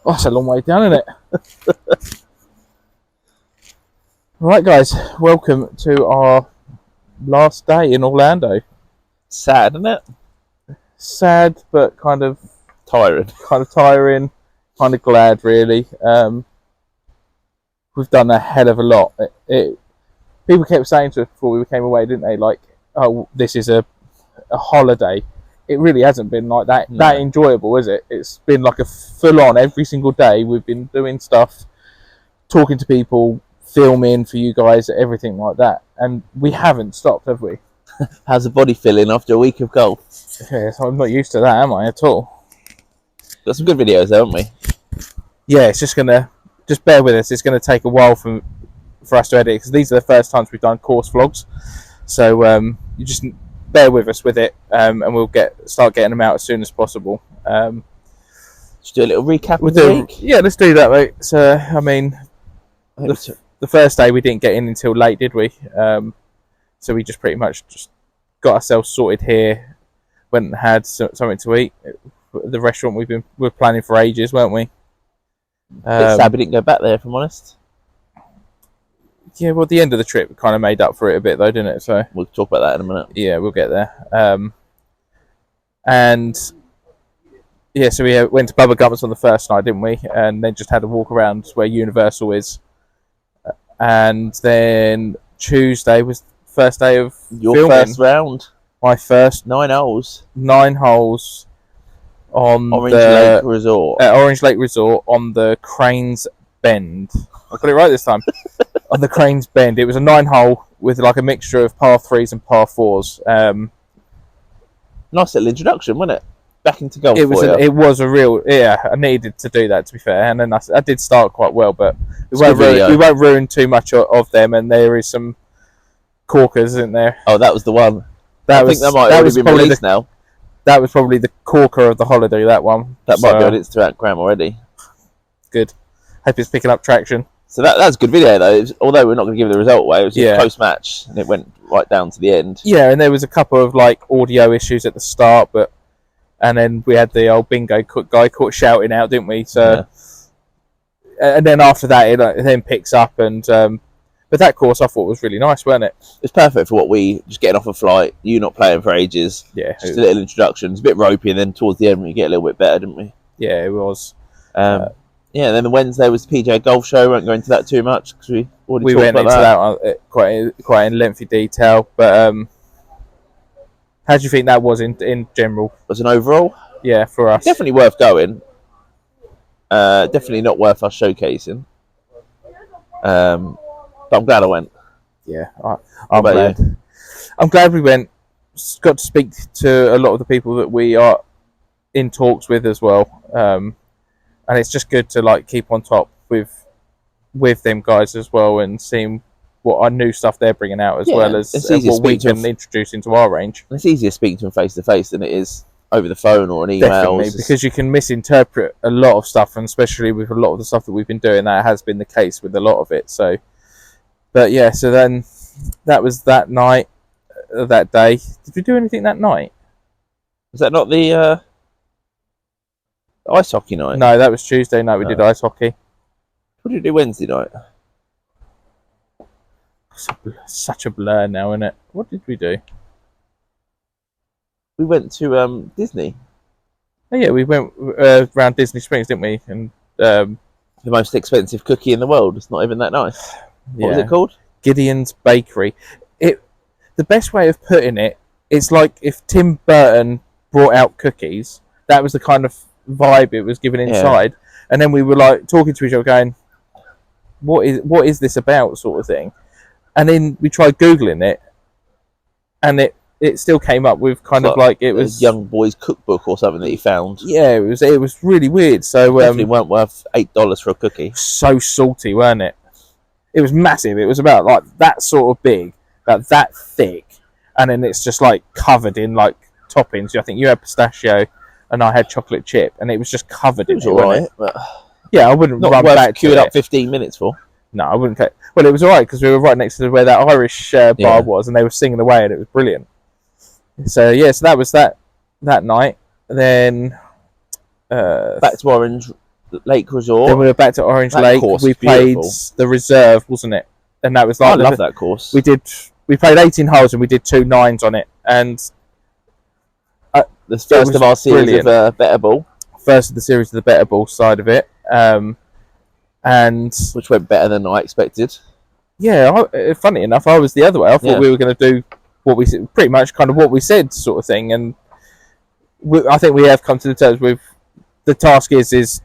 Oh, that's a long way down, isn't it? Right, guys, welcome to our last day in Orlando. Sad, isn't it? Sad, but kind of Tiring. tiring, kind of glad, really. We've done a hell of a lot. People kept saying to us before we came away, didn't they? Like, oh, this is a holiday. It really hasn't been like that. No. That enjoyable, is it? It's been like a full-on every single day. We've been doing stuff, talking to people, filming for you guys, everything like that, and we haven't stopped, have we? How's the body feeling after a week of golf? Yes, I'm not used to that, am I, at all? Got some good videos, haven't we? Yeah, it's just bear with us. It's gonna take a while for us to edit, because these are the first times we've done course vlogs. So you just bear with us with it, and we'll start getting them out as soon as possible. Just do a little recap of the week. Yeah, let's do that, mate. So, I mean, the first day we didn't get in until late, did we? So we just pretty much just got ourselves sorted here, went and had something to eat at the restaurant we're planning for ages, weren't we? Bit sad we didn't go back there, if I'm honest. Yeah, well, the end of the trip kind of made up for it a bit, though, didn't it? So We'll talk about that in a minute. yeah, we'll get there. And yeah, so we went to Bubba Gummers on the first night, didn't we? And then just had a walk around where Universal is. And then Tuesday was the first day of Your filming. first round. My first 9 holes. 9 holes on Orange Lake Resort. Orange Lake Resort on the Cranes Bend. I got it right this time. On the Cranes Bend. It was a 9-hole with like a mixture of par 3s and par 4s. Nice little introduction, wasn't it? Back into golf. It was a real, I needed to do that, to be fair, and then I did start quite well, but we won't ruin too much of them, and there is some corkers, isn't there? Oh, that was the one. I think that might have been released now. That was probably the corker of the holiday, that one. That might be on Instagram already. Good. Hope it's picking up traction. So that's a good video, though. Although we're not going to give the result away, it was just a close match, and it went right down to the end. Yeah, and there was a couple of like audio issues at the start, and then we had the old bingo guy caught shouting out, didn't we? So, and then after that, it then picks up, and but that course I thought was really nice, wasn't it? It's perfect for what we just getting off a flight. You not playing for ages. Yeah, just a little introduction. It's a bit ropey, and then towards the end we get a little bit better, didn't we? Yeah, it was. Yeah, and then the Wednesday was the PGA Golf Show. We won't go into that too much because we already talked went about into that quite in lengthy detail. But how do you think that was in general? As an overall, yeah, for us, definitely worth going. Definitely not worth us showcasing. But I'm glad I went. Yeah, I'm glad. I'm glad we went. Got to speak to a lot of the people that we are in talks with as well. And it's just good to like keep on top with them guys as well, and seeing what our new stuff they're bringing out as well as what we can introduce into our range. It's easier speaking to them face to face than it is over the phone or an email. Definitely, because you can misinterpret a lot of stuff, and especially with a lot of the stuff that we've been doing, that has been the case with a lot of it. So, but yeah, so then that was that night, that day. Did we do anything that night? Was that not the ice hockey night? No, that was Tuesday night. We did ice hockey. What did we do Wednesday night? Such a blur now, isn't it? What did we do? We went to Disney. Oh yeah, we went around Disney Springs, didn't we? And the most expensive cookie in the world. It's not even that nice. What was it called? Gideon's Bakery. The best way of putting it, it's like if Tim Burton brought out cookies. That was the kind of vibe it was given inside, and then we were like talking to each other going, what is this about, sort of thing. And then we tried googling it, and it still came up with kind of like it was young boy's cookbook or something that he found. Yeah, it was really weird. So definitely weren't worth $8 for a cookie. So salty, weren't it? It was massive. It was about like that sort of big, about that thick, and then it's just like covered in like toppings. I think you had pistachio and I had chocolate chip, and it was just covered in it. Alright, but yeah, I wouldn't not run worth back queuing to up 15 minutes for. No, I wouldn't. Well, it was alright because we were right next to where that Irish bar was, and they were singing away, and it was brilliant. So so that was that night. Then back to Orange Lake Resort. Then we were back to Orange Lake. We played the reserve, wasn't it? And that was like I love that course. We played 18 holes and we did 2 9s on it. And the first of our series of better ball. First of the series of the better ball side of it. And which went better than I expected. Yeah, funny enough, I was the other way. I thought we were going to do what we pretty much kind of what we said, sort of thing. And I think we have come to the terms with the task is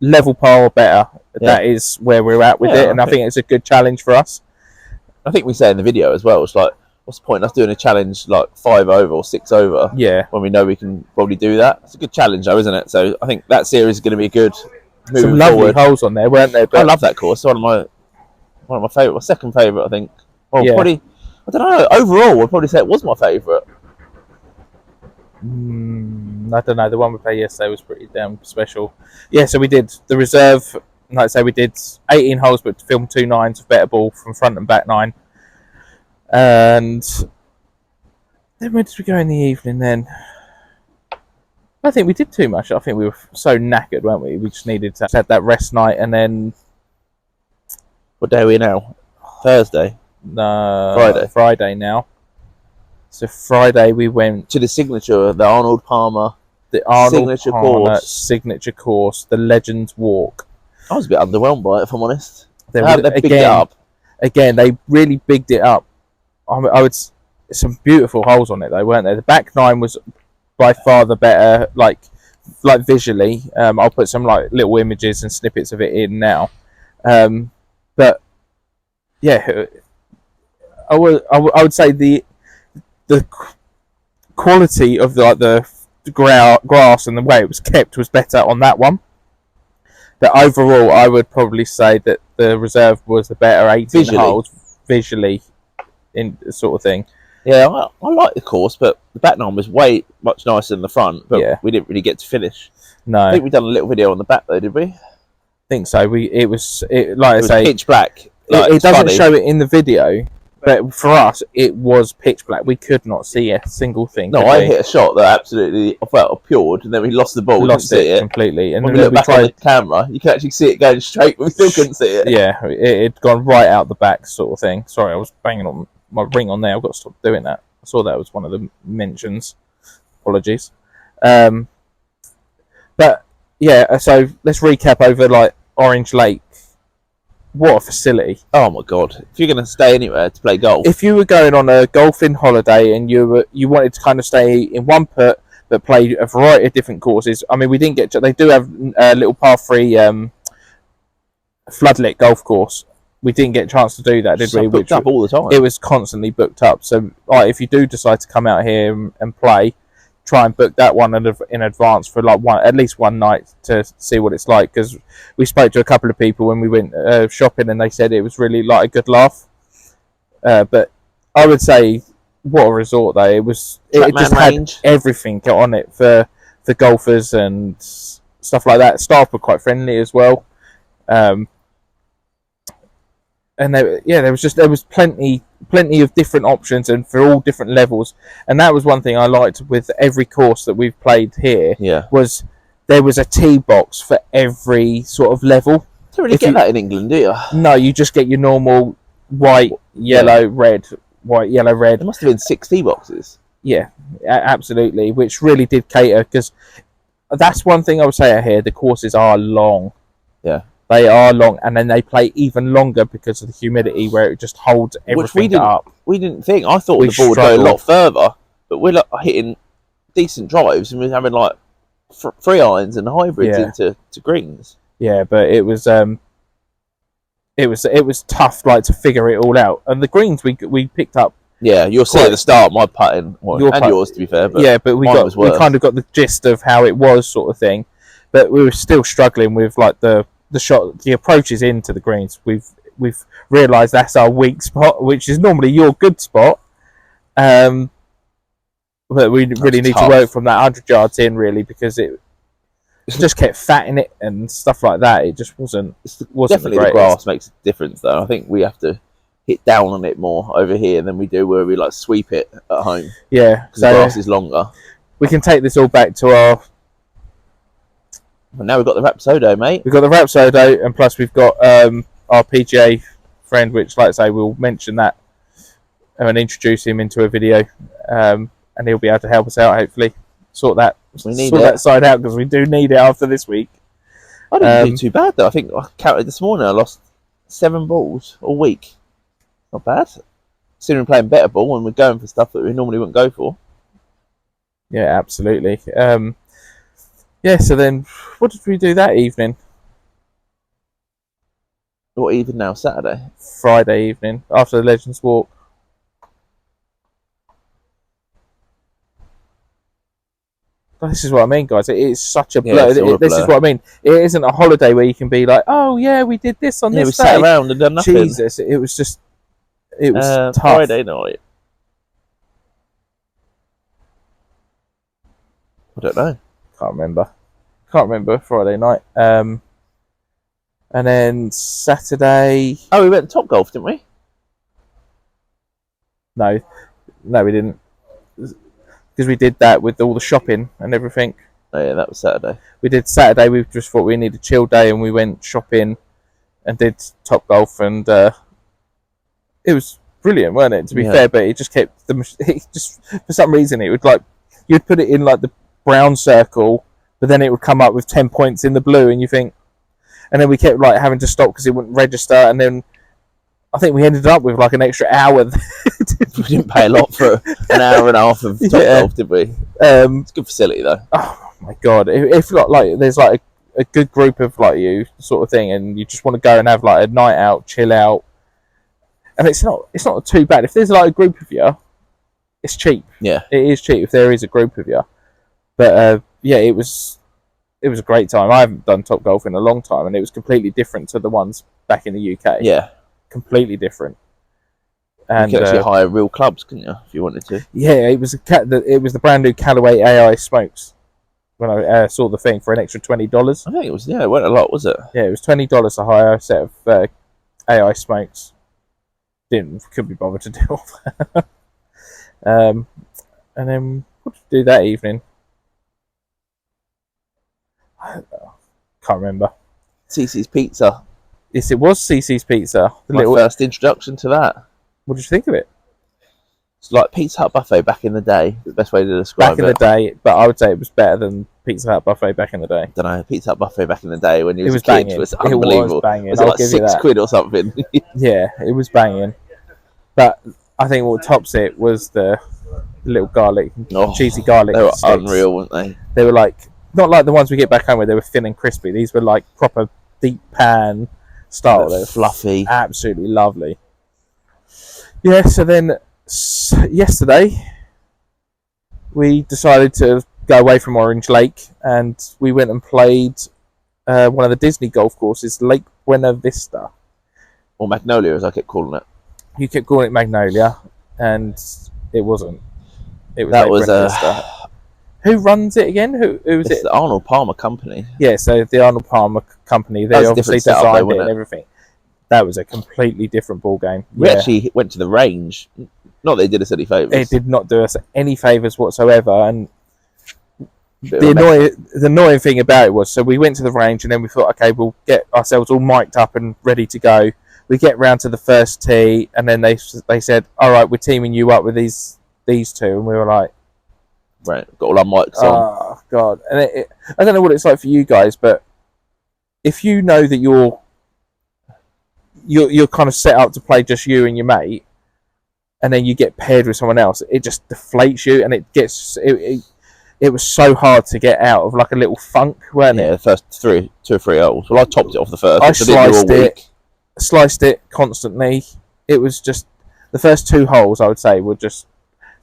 level par or better. Yeah. That is where we're at with it, and I think it's a good challenge for us. I think we say in the video as well. It's like, what's the point of us doing a challenge like 5 over or 6 over? Yeah, when we know we can probably do that. It's a good challenge, though, isn't it? So I think that series is going to be good. Some lovely holes on there, weren't there? But I love that course. One of my favourite, my second favourite, I think. Well, probably, I don't know. Overall, I'd probably say it was my favourite. I don't know. The one we played yesterday was pretty damn special. Yeah, so we did the reserve. Like I say, we did 18 holes, but filmed 2 9s of better ball from front and back 9. And then where did we go in the evening then? I think we did too much. I think we were so knackered, weren't we? We just needed to have that rest night, and then... What day are we now? Thursday? No, Friday now. So Friday we went... To the signature, the Arnold Palmer signature course, the Legends Walk. I was a bit underwhelmed by it, if I'm honest. They bigged it up. Again, they really bigged it up. I would... Some beautiful holes on it, though, weren't there? The back 9 was... by far the better, like visually. I'll put some like little images and snippets of it in now. But yeah, I would say the quality of the grass and the way it was kept was better on that one. But overall, I would probably say that the reserve was the better 18 holes visually, in sort of thing. Yeah, I like the course, but the back 9 was way much nicer than the front. But we didn't really get to finish. No, I think we done a little video on the back though, did we? I think so. It was pitch black. It doesn't show it in the video, but for us, it was pitch black. We could not see a single thing. No, I hit a shot that absolutely pured, and then we lost the ball. Lost it completely. And when we look back on the camera, you can actually see it going straight, but we still couldn't see it. Yeah, it had gone right out the back, sort of thing. Sorry, I was banging on my ring on there. I've got to stop doing that. I saw that was one of the mentions. Apologies. But yeah, so let's recap over like Orange Lake. What a facility! Oh my god! If you're going to stay anywhere to play golf, if you were going on a golfing holiday and you wanted to kind of stay in one put but play a variety of different courses. I mean, we didn't get to. They do have a little par 3 floodlit golf course. We didn't get a chance to do that, did we? Booked up all the time. It was constantly booked up. So, like, if you do decide to come out here and play, try and book that one in advance for like at least one night to see what it's like. Because we spoke to a couple of people when we went shopping, and they said it was really like a good laugh. But I would say, what a resort though! It just had everything on it for golfers and stuff like that. Staff were quite friendly as well. And there was plenty of different options and for all different levels, and that was one thing I liked with every course that we've played here. Yeah, was there was a tee box for every sort of level. You don't really get that in England, do you? No, you just get your normal white, yellow, red, white, yellow, red. There must have been 6 tee boxes. Yeah, absolutely, which really did cater, because that's one thing I would say out here. The courses are long. Yeah. They are long, and then they play even longer because of the humidity, where it just holds everything up. We didn't think. I thought the ball would go a lot further, but we're like hitting decent drives, and we're having like 3 irons and hybrids into greens. Yeah, but it was tough, like, to figure it all out. And the greens we picked up. Yeah, you'll see at the start my putting, yours to be fair. But yeah, but we kind of got the gist of how it was, sort of thing. But we were still struggling with like the approaches into the greens. We've realised that's our weak spot, which is normally your good spot. But we really need to work from that 100 yards in, really, because it just kept fatting it and stuff like that. It just wasn't definitely the grass makes a difference, though. I think we have to hit down on it more over here than we do where we like sweep it at home. Yeah, because the grass is longer. We can take this all back to Well, now we've got the Rapsodo, mate. We've got the Rapsodo, and plus we've got our PGA friend, which, like I say, we'll mention that and introduce him into a video, and he'll be able to help us out, hopefully. Sort that side out, because we do need it after this week. I didn't do too bad, though. I think I counted this morning, I lost 7 balls all week. Not bad. Considering playing better ball and we're going for stuff that we normally wouldn't go for. Yeah, absolutely. So then, what did we do that evening? What evening now? Saturday? Friday evening, after the Legends Walk. This is what I mean, guys. It is such a blur. This is what I mean. It isn't a holiday where you can be like, oh, yeah, we did this on this day. We sat around and done nothing. Jesus, it was just... It was tough. Friday night. I don't know. Can't remember Friday night. And then Saturday... Oh, we went to Top Golf, didn't we? No, we didn't. Because we did that with all the shopping and everything. Oh yeah, that was Saturday. We did Saturday. We just thought we needed a chill day, and we went shopping and did Top Golf, and it was brilliant, weren't it? To be fair, but it just kept it just, for some reason, it would like you'd put it in like the brown circle, but then it would come up with 10 points in the blue, and you think, and then we kept like having to stop because it wouldn't register, and then I think we ended up with like an extra hour. We didn't pay a lot for an hour and a half of Top Golf, did we? It's a good facility though. Oh my god! If like there's like a good group of like you sort of thing, and you just want to go and have like a night out, chill out, and it's not too bad. If there's like a group of you, it's cheap. Yeah, it is cheap if there is a group of you. But it was a great time. I haven't done Top Golf in a long time, and it was completely different to the ones back in the UK. Yeah, completely different. And you could actually hire real clubs, couldn't you, if you wanted to? Yeah, it was the brand new Callaway AI smokes. When I saw the thing for an extra $20, I think it was. Yeah, it wasn't a lot, was it? Yeah, it was $20 to hire a set of AI smokes. Couldn't be bothered to do all that. And then what did we do that evening? Can't remember. CC's Pizza. Yes, it was CC's Pizza. My first introduction to that. What did you think of it? It's like Pizza Hut buffet back in the day. The best way to describe it. Back in the day, but I would say it was better than Pizza Hut buffet back in the day. I don't know. Pizza Hut buffet back in the day when you was a kid banging. was unbelievable. It was banging. Was it like £6 or something? Yeah, it was banging. But I think what tops it was the little cheesy garlic. They were sticks. Unreal, weren't they? They were like not like the ones we get back home where they were thin and crispy. These were like proper deep pan style. They were fluffy, absolutely lovely. Yeah. So then yesterday we decided to go away from Orange Lake, and we went and played one of the Disney golf courses, Lake Buena Vista, or Magnolia, as I kept calling it. You kept calling it Magnolia, and it wasn't. It was that Lake was Buena Vista. Who runs it again? Who is it? The Arnold Palmer Company. Yeah, so the Arnold Palmer Company. They obviously designed it and everything. That was a completely different ball game. We actually went to the range. Not that it did us any favours. It did not do us any favours whatsoever. And the annoying thing about it was, so we went to the range and then we thought, okay, we'll get ourselves all mic'd up and ready to go. We get round to the first tee, and then they said, all right, we're teaming you up with these two. And we were like... Right, got all our mics on. Oh, God. And I don't know what it's like for you guys, but if you know that you're kind of set up to play just you and your mate, and then you get paired with someone else, it just deflates you, and it was so hard to get out of like a little funk, weren't it? Yeah, the first 2 or 3 holes. Well, I topped it off the first. I sliced it constantly. It was just the first 2 holes, I would say, were just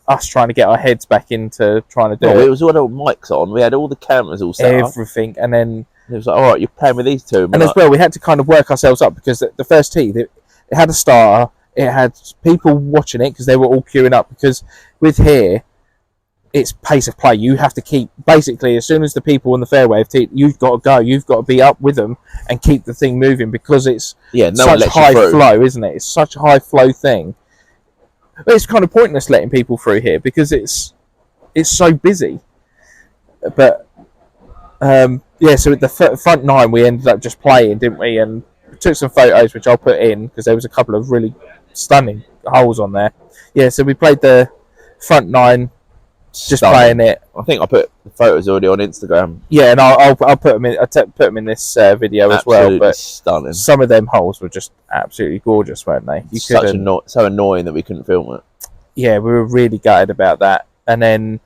us trying to get our heads back into trying to do it. It was all the mics on. We had all the cameras all set up. Everything, and then it was like, all right, you're playing with these two. And as well, we had to kind of work ourselves up, because the first tee, it had a starter. It had people watching it because they were all queuing up. Because with here, it's pace of play. You have to keep, basically, as soon as the people in the fairway have teed, you've got to go. You've got to be up with them and keep the thing moving, because it's such high flow, isn't it? It's such a high flow thing. But it's kind of pointless letting people through here because it's so busy. But yeah, so with the front 9, we ended up just playing, didn't we? And took some photos, which I'll put in because there was a couple of really stunning holes on there. Yeah, so we played the front 9, just playing it. I think I put the photos already on Instagram. Yeah, and I'll put them in. Put them in this video as well. But stunning. Some of them holes were just absolutely gorgeous, weren't they? So annoying that we couldn't film it. Yeah, we were really gutted about that. And then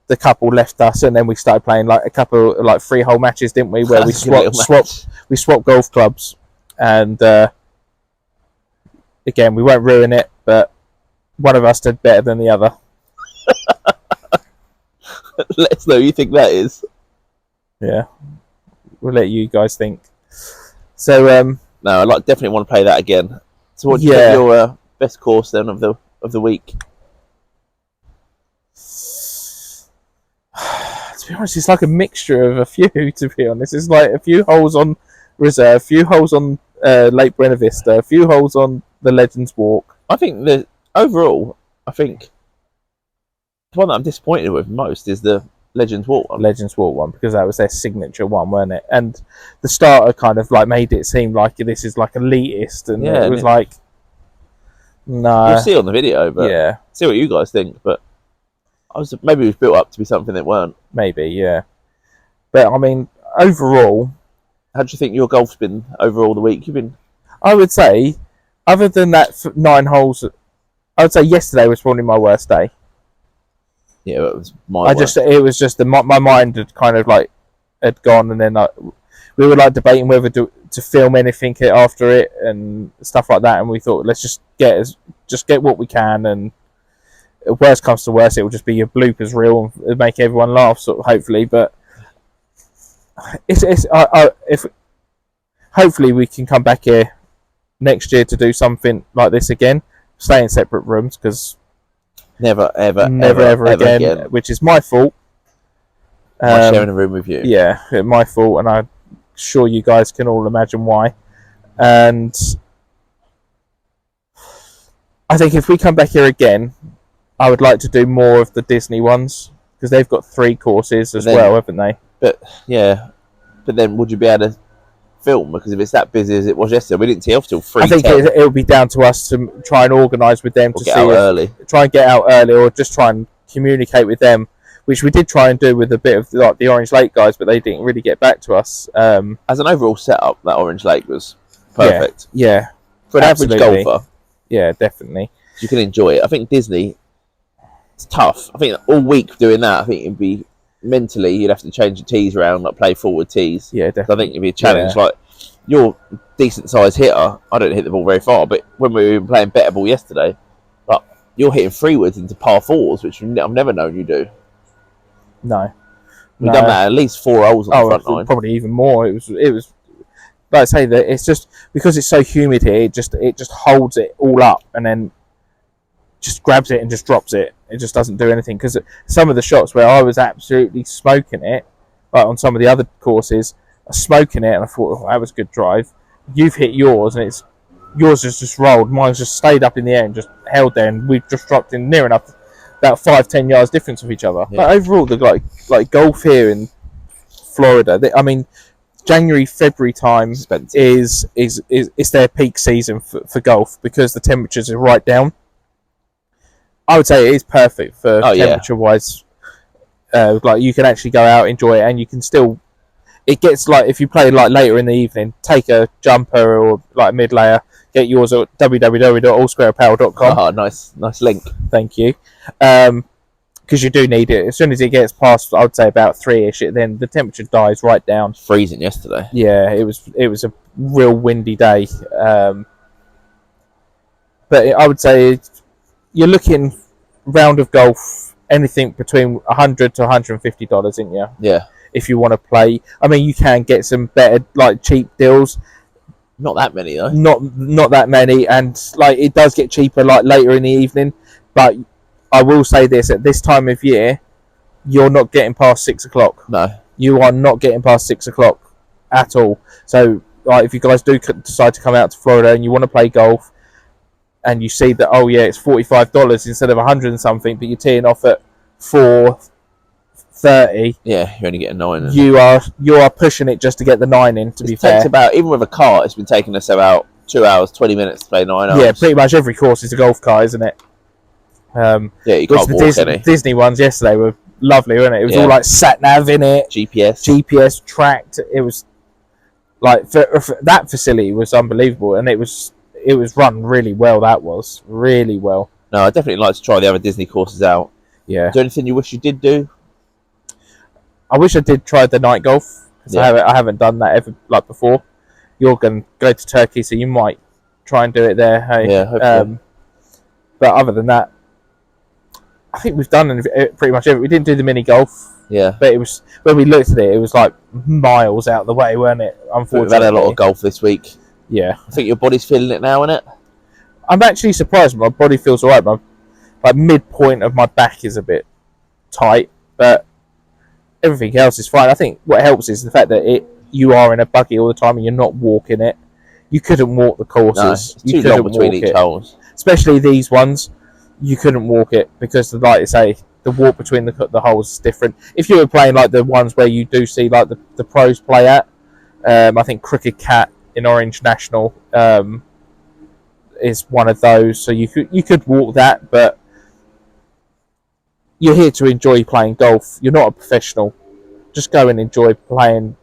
the couple left us, and then we started playing like a couple like 3-hole matches, didn't we? Where we swapped golf clubs, and again we won't ruin it, but one of us did better than the other. Let us know who you think that is. Yeah, we'll let you guys think. So no, I definitely want to play that again. So what's your best course then of the week? To be honest, it's like a mixture of a few. To be honest, it's like a few holes on reserve, a few holes on Lake Buena Vista, a few holes on the Legends Walk. I think the one that I'm disappointed with most is the Legends Walk one, because that was their signature one, weren't it? And the starter kind of like made it seem like this is like elitist, and it was like, no. You'll see on the video, but yeah, see what you guys think. But maybe it was built up to be something that weren't. Maybe, yeah. But I mean, overall, how do you think your golf's been overall the week? I would say, other than that 9 holes, I would say yesterday was probably my worst day. Yeah, it was my worst. It was just my mind had kind of like had gone, and then we were like debating whether to film anything after it and stuff like that, and we thought let's just get what we can, and worst comes to worst, it will just be your bloopers reel and make everyone laugh, sort of, hopefully. But if hopefully we can come back here next year to do something like this again, stay in separate rooms, because never ever again, which is my fault. Sharing a room with you. Yeah, my fault, and I'm sure you guys can all imagine why. And I think if we come back here again, I would like to do more of the Disney ones, because they've got 3 courses as well, haven't they? But then would you be able to film? Because if it's that busy as it was yesterday, we didn't tee off till 3:10. I think it'll be down to us to try and organise with them, try and get out early, or just try and communicate with them, which we did try and do with a bit of like the Orange Lake guys, but they didn't really get back to us. As an overall setup, that Orange Lake was perfect. Yeah, for an average golfer. Yeah, definitely. You can enjoy it. I think Disney, it's tough. I think all week doing that, I think it'd be mentally, you'd have to change your tees around, like play forward tees. Yeah, definitely. I think it'd be a challenge. Yeah. Like, you're a decent sized hitter. I don't hit the ball very far, but when we were playing better ball yesterday, like, you're hitting freewoods into par 4s, which I've never known you do. No. We've done that at least 4 holes on the front line. Probably even more. It was like I say, that it's just because it's so humid here, it just holds it all up and then just grabs it and just drops it. It just doesn't do anything, because some of the shots where I was absolutely smoking it, like on some of the other courses, I was smoking it and I thought, oh, that was a good drive. You've hit yours and yours has just rolled. Mine's just stayed up in the air and just held there, and we've just dropped in near enough, about 5-10 yards difference of each other. Yeah. But overall, the like golf here in Florida, I mean, January, February time is their peak season for golf, because the temperatures are right down. I would say it is perfect for temperature-wise. Like, you can actually go out, enjoy it, and you can still. It gets like, if you play like later in the evening, take a jumper or like a mid layer. Get yours at www.allsquareapparel.com. Oh, nice link. Thank you. Because you do need it. As soon as it gets past, I would say about 3-ish, then the temperature dies right down. Freezing yesterday. Yeah, it was a real windy day. But I would say you're looking round of golf anything between $100 to $150, isn't you? Yeah. If you want to play, I mean, you can get some better, like, cheap deals. Not that many though. Not that many, and like, it does get cheaper like later in the evening. But I will say this: at this time of year, you're not getting past 6 o'clock. No, you are not getting past 6 o'clock at all. So, like, if you guys do decide to come out to Florida and you want to play golf, and you see that, oh yeah, it's $45 instead of $100 and something, but you're teeing off at 4 30, yeah, you're only getting 9. You are pushing it just to get the 9 in. To be fair, it takes about, even with a cart, it's been taking us about 2 hours 20 minutes to play 9 hours. Yeah, pretty much every course is a golf car, isn't it? Yeah, you can't walk any. Disney ones yesterday were lovely, weren't it? It was all like sat nav in it, GPS tracked. It was like for that facility was unbelievable, and it was run really well. That was really well. No, I definitely like to try the other Disney courses out. Yeah. Is there anything you wish you did do? I wish I did try the night golf, because I haven't done that ever before. You're going to go to Turkey, so you might try and do it there. Hey? Yeah, hopefully. But other than that, I think we've done pretty much everything. We didn't do the mini golf. Yeah. But it was, when we looked at it, it was like miles out of the way, weren't it? Unfortunately. We've had a lot of golf this week. Yeah. I think your body's feeling it now, isn't it? I'm actually surprised. My body feels all right. My midpoint of my back is a bit tight, but everything else is fine. I think what helps is the fact that you are in a buggy all the time and you're not walking it. You couldn't walk the courses. No, it's too long between each holes. Especially these ones, you couldn't walk it because, like I say, the walk between the holes is different. If you were playing like the ones where you do see like the pros play at, I think Crooked Cat in Orange National is one of those. So you could walk that, but you're here to enjoy playing golf. You're not a professional. Just go and enjoy playing.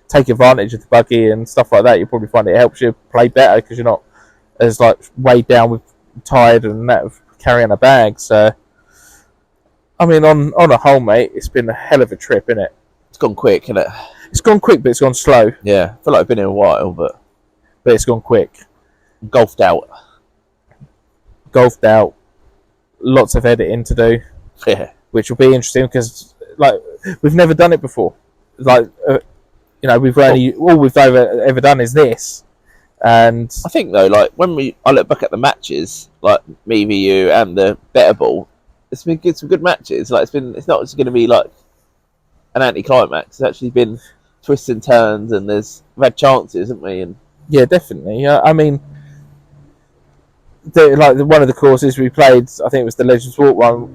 Take advantage of the buggy and stuff like that. You'll probably find it helps you play better because you're not as weighed down with tired and that of carrying a bag. So, I mean, on a whole, mate, it's been a hell of a trip, isn't it? It's gone quick, isn't it? It's gone quick, but it's gone slow. Yeah, I feel like I've been here a while, but it's gone quick. Golfed out. Lots of editing to do. Yeah, which will be interesting because we've never done it before. We've only all we've ever done is this, and I think though, when I look back at the matches, like me v you and the better ball, it's been some good matches. It's not just going to be like an anti-climax. It's actually been twists and turns, and we've had chances, haven't we? And yeah, definitely. I mean, one of the courses we played, I think it was the Legends Walk one.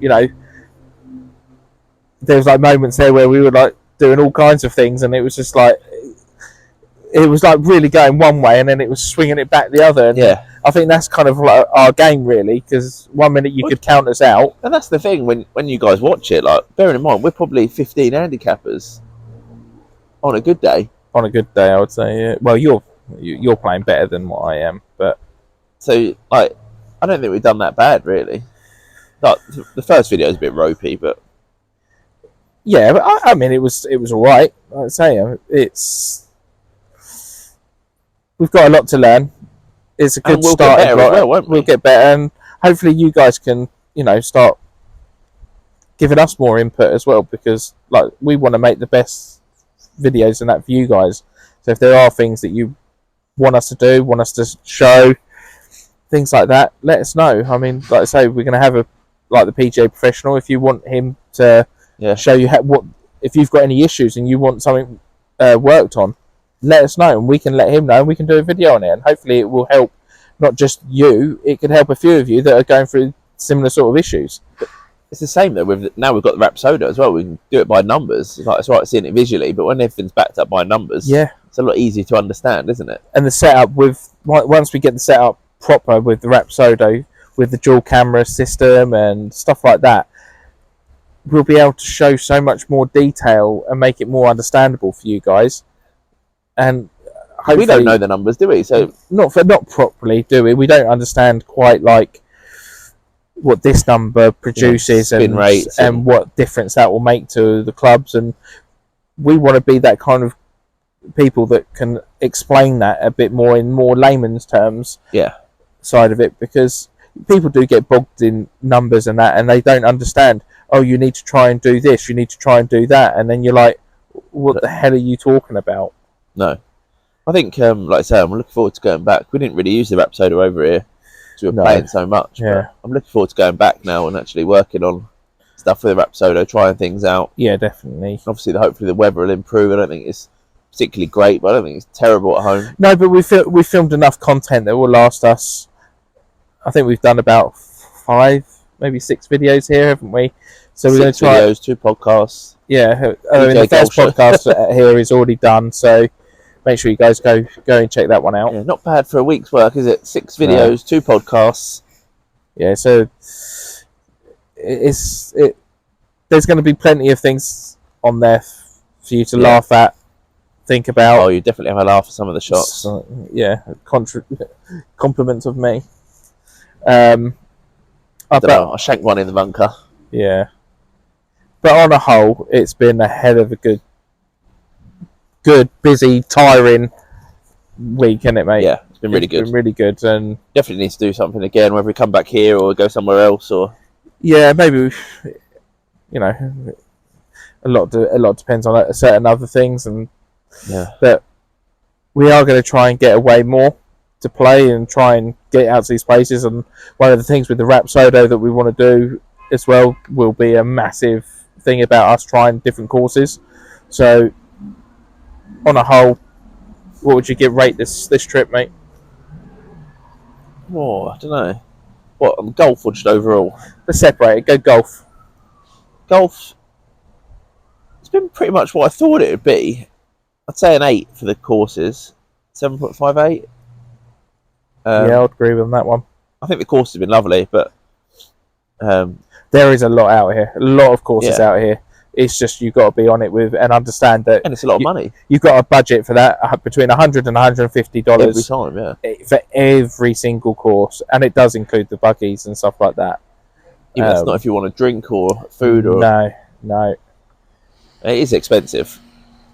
There was moments there where we were doing all kinds of things, and it was just it was really going one way, and then it was swinging it back the other. And yeah, I think that's kind of our game, really, because one minute you could count us out, and that's the thing when you guys watch it. Bearing in mind, we're probably 15 handicappers on a good day. On a good day, I would say. Yeah. Well, you're playing better than what I am, but so I don't think we've done that bad, really. The first video is a bit ropey, but. Yeah, but I mean, it was all right. I'd say we've got a lot to learn. It's a good start. Get better won't we? We'll get better, and hopefully you guys can, start giving us more input as well, because we want to make the best videos and that for you guys. So if there are things that you want us to do, want us to show, things like that, let us know. I mean, like I say, we're going to have the PGA professional. If you want him to show you if you've got any issues and you want something worked on, let us know and we can let him know and we can do a video on it, and hopefully it will help not just you, it could help a few of you that are going through similar sort of issues. But it's the same though now we've got the Rapsodo as well. We can do it by numbers. It's right seeing it visually, but when everything's backed up by numbers, it's a lot easier to understand, isn't it? And the setup once we get the setup proper with the Rapsodo, with the dual camera system and stuff like that, we'll be able to show so much more detail and make it more understandable for you guys. And we don't know the numbers, do we? So not properly, do we? We don't understand quite what this number produces, spin rates and what difference that will make to the clubs. And we want to be that kind of people that can explain that a bit more in more layman's terms. Yeah, side of it, because people do get bogged in numbers and that, and they don't understand. Oh, you need to try and do this, you need to try and do that, and then you're like, what the hell are you talking about? No. I think, like I say, I'm looking forward to going back. We didn't really use the Rapsodo over here because we were playing so much. Yeah. But I'm looking forward to going back now and actually working on stuff with the Rapsodo, trying things out. Yeah, definitely. Obviously, hopefully the weather will improve. I don't think it's particularly great, but I don't think it's terrible at home. No, but we filmed enough content that will last us. I think we've done about 5, maybe 6 videos here, haven't we? So we're going to try videos, 2 podcasts. Yeah, I mean, the first podcast here is already done, so make sure you guys go and check that one out. Yeah, not bad for a week's work, is it? 6 videos, 2 podcasts. Yeah, so there's going to be plenty of things on there for you to laugh at, think about. Oh, you definitely have a laugh at some of the shots. So, yeah, compliments of me. I shanked one in the bunker. Yeah. But on a whole, it's been a hell of a good, busy, tiring week, isn't it, mate? Yeah, it's been really good. Been really good, and definitely need to do something again, whether we come back here or go somewhere else, or maybe a lot depends on certain other things, and but we are going to try and get away more to play and try and get out to these places. And one of the things with the Rapsodo that we want to do as well will be a massive thing about us trying different courses. So on a whole, what would you rate this trip, mate? Oh, I don't know. What, on golf or just overall? Let's separate it. Go golf. Golf, it's been pretty much what I thought it would be. I'd say an 8 for the courses. 7.58. Yeah, I'd agree with that one. I think the course has been lovely, but there is a lot out here. A lot of courses out here. It's just you've got to be on it with and understand that. And it's a lot of money. You've got a budget for that between $100 and $150 every time, for every single course, and it does include the buggies and stuff like that. Even that's not if you want a drink or food or. No. It is expensive.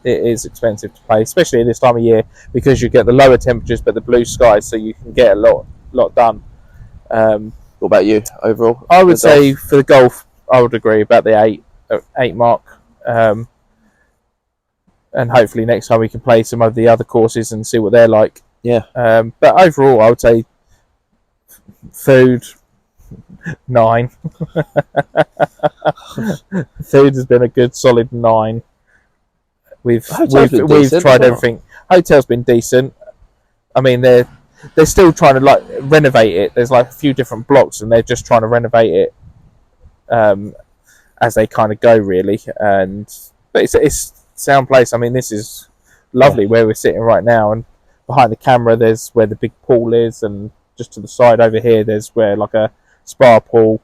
It is expensive to play, especially at this time of year, because you get the lower temperatures but the blue skies, so you can get a lot done. What about you overall? I would say for the golf, I would agree about the 8 mark, and hopefully next time we can play some of the other courses and see what they're like. Yeah. But overall, I would say food 9. Food has been a good solid 9. We've tried everything. Hotel's been decent. I mean, they're still trying to renovate it. There's a few different blocks, and they're just trying to renovate it as they kind of go, really. But it's sound place. I mean, this is lovely where we're sitting right now, and behind the camera there's where the big pool is, and just to the side over here there's where a spa pool,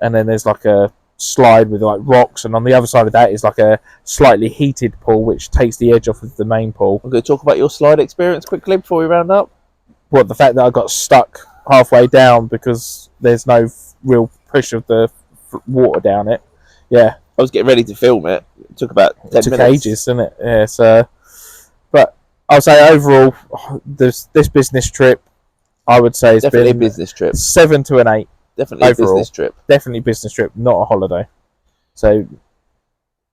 and then there's a slide with rocks, and on the other side of that is a slightly heated pool which takes the edge off of the main pool. I'm going to talk about your slide experience quickly before we round up. What, the fact that I got stuck halfway down because there's no real push of the water down it? Yeah, I was getting ready to film it. It took about 10 minutes. It took ages, didn't it? Yeah, so but I'll say overall this business trip, I would say, it's been a business trip. 7 to an 8. Definitely overall. A business trip. Definitely business trip, not a holiday. So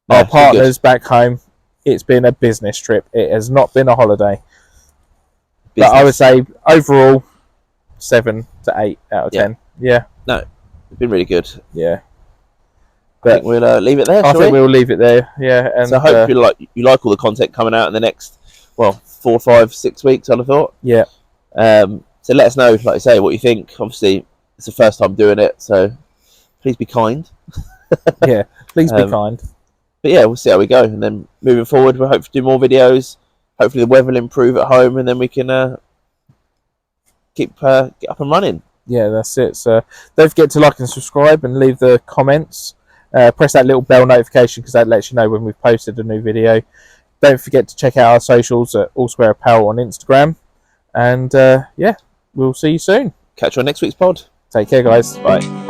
our partners back home, it's been a business trip. It has not been a holiday. Business. But I would say overall 7 to 8 out of 10. Yeah. No, it's been really good. Yeah. But I think we'll leave it there. I think we'll leave it there. Yeah. And so I hope you like all the content coming out in the next 4, 5, 6 weeks. I'd have thought. Yeah. So let us know, like I say, what you think. Obviously, it's the first time doing it, so please be kind. Yeah, please be kind. But yeah, we'll see how we go, and then moving forward, we'll hope to do more videos. Hopefully, the weather will improve at home, and then we can get up and running. Yeah, that's it. So don't forget to like and subscribe, and leave the comments. Press that little bell notification because that lets you know when we've posted a new video. Don't forget to check out our socials at All Square Apparel on Instagram, and we'll see you soon. Catch you on next week's pod. Take care, guys. Bye.